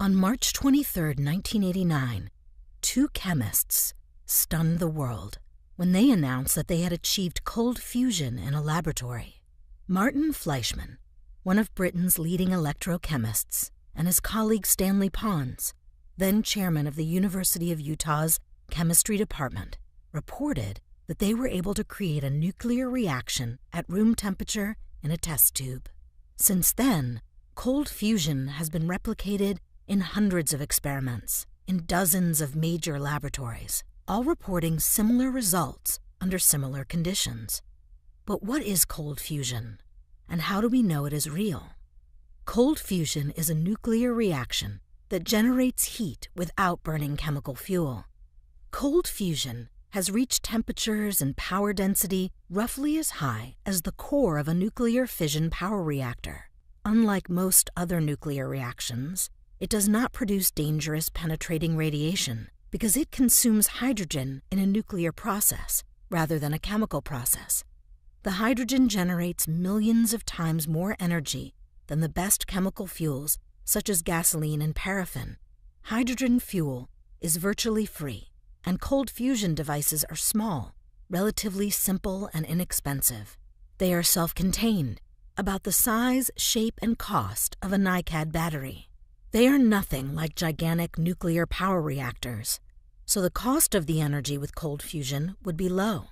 On March 23, 1989, two chemists stunned the world when they announced that they had achieved cold fusion in a laboratory. Martin Fleischmann, one of Britain's leading electrochemists, and his colleague Stanley Pons, then chairman of the University of Utah's chemistry department, reported that they were able to create a nuclear reaction at room temperature in a test tube. Since then, cold fusion has been replicated in hundreds of experiments in dozens of major laboratories, all reporting similar results under similar conditions. But what is cold fusion, and how do we know it is real? Cold fusion is a nuclear reaction that generates heat without burning chemical fuel. Cold fusion has reached temperatures and power density roughly as high as the core of a nuclear fission power reactor. Unlike most other nuclear reactions, it does not produce dangerous penetrating radiation because it consumes hydrogen in a nuclear process rather than a chemical process. The hydrogen generates millions of times more energy than the best chemical fuels such as gasoline and paraffin. Hydrogen fuel is virtually free, and cold fusion devices are small, relatively simple and inexpensive. They are self-contained, about the size, shape, and cost of a NiCad battery. They are nothing like gigantic nuclear power reactors, so the cost of the energy with cold fusion would be low.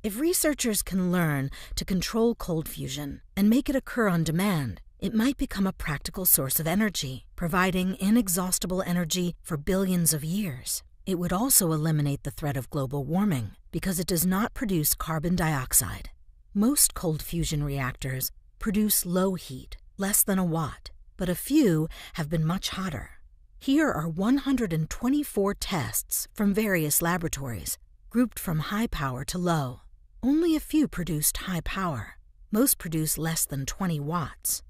If researchers can learn to control cold fusion and make it occur on demand, it might become a practical source of energy, providing inexhaustible energy for billions of years. It would also eliminate the threat of global warming because it does not produce carbon dioxide. Most cold fusion reactors produce low heat, less than a watt, but a few have been much hotter. Here are 124 tests from various laboratories, grouped from high power to low. Only a few produced high power. Most produce less than 20 watts.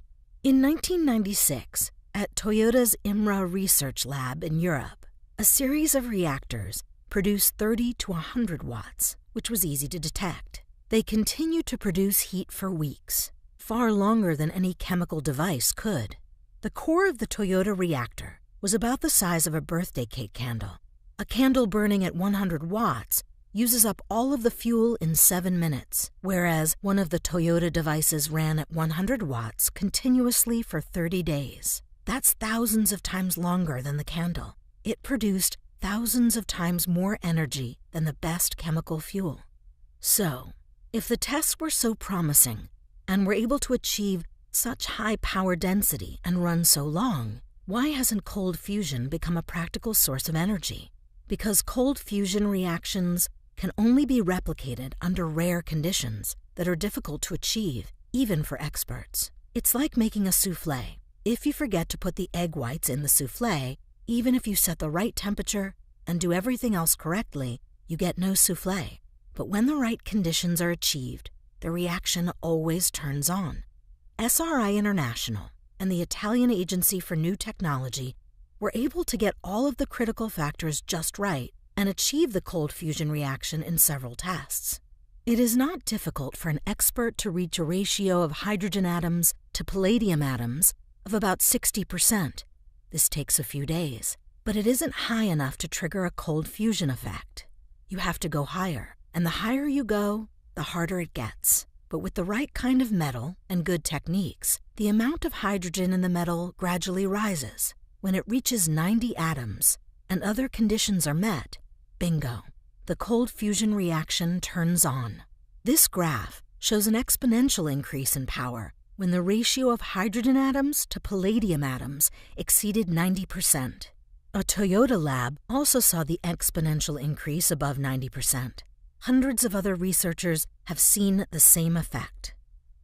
In 1996, at Toyota's IMRA research lab in Europe, a series of reactors produced 30 to 100 watts, which was easy to detect. They continued to produce heat for weeks, far longer than any chemical device could. The core of the Toyota reactor was about the size of a birthday cake candle. A candle burning at 100 watts uses up all of the fuel in 7 minutes, whereas one of the Toyota devices ran at 100 watts continuously for 30 days. That's thousands of times longer than the candle. It produced thousands of times more energy than the best chemical fuel. So, if the tests were so promising and were able to achieve such high power density and run so long, why hasn't cold fusion become a practical source of energy? Because cold fusion reactions can only be replicated under rare conditions that are difficult to achieve, even for experts. It's like making a soufflé. If you forget to put the egg whites in the soufflé, even if you set the right temperature and do everything else correctly, you get no soufflé. But when the right conditions are achieved, the reaction always turns on. SRI International and the Italian Agency for New Technology were able to get all of the critical factors just right and achieve the cold fusion reaction in several tests. It is not difficult for an expert to reach a ratio of hydrogen atoms to palladium atoms of about 60%. This takes a few days, but it isn't high enough to trigger a cold fusion effect. You have to go higher, and the higher you go, the harder it gets. But with the right kind of metal and good techniques, the amount of hydrogen in the metal gradually rises. When it reaches 90 atoms and other conditions are met, bingo, the cold fusion reaction turns on. This graph shows an exponential increase in power when the ratio of hydrogen atoms to palladium atoms exceeded 90%. A Toyota lab also saw the exponential increase above 90%. Hundreds of other researchers have seen the same effect.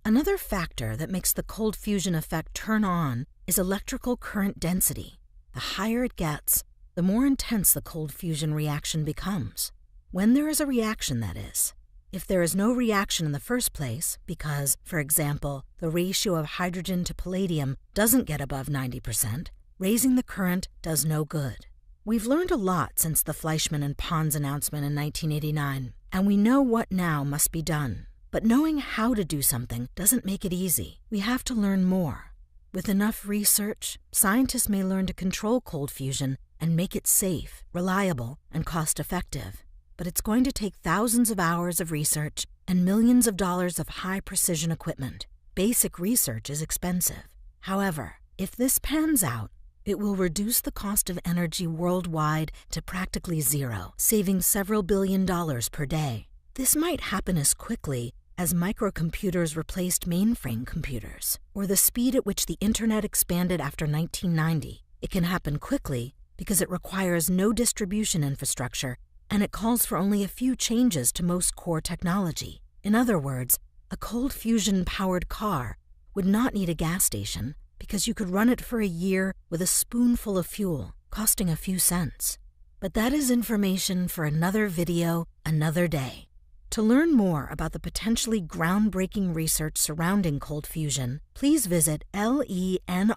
Another factor that makes the cold fusion effect turn on is electrical current density. The higher it gets, the more intense the cold fusion reaction becomes. When there is a reaction, that is. If there is no reaction in the first place because, for example, the ratio of hydrogen to palladium doesn't get above 90%, raising the current does no good. We've learned a lot since the Fleischmann and Pons announcement in 1989, and we know what now must be done. But knowing how to do something doesn't make it easy. We have to learn more. With enough research, scientists may learn to control cold fusion and make it safe, reliable, and cost-effective. But it's going to take thousands of hours of research and millions of dollars of high-precision equipment. Basic research is expensive. However, if this pans out, it will reduce the cost of energy worldwide to practically zero, saving several $billion per day. This might happen as quickly as microcomputers replaced mainframe computers, or the speed at which the Internet expanded after 1990. It can happen quickly because it requires no distribution infrastructure, and it calls for only a few changes to most core technology. In other words, a cold fusion-powered car would not need a gas station because you could run it for a year with a spoonful of fuel, costing a few cents. But that is information for another video, another day. To learn more about the potentially groundbreaking research surrounding cold fusion, please visit lenr.org.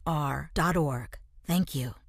Thank you.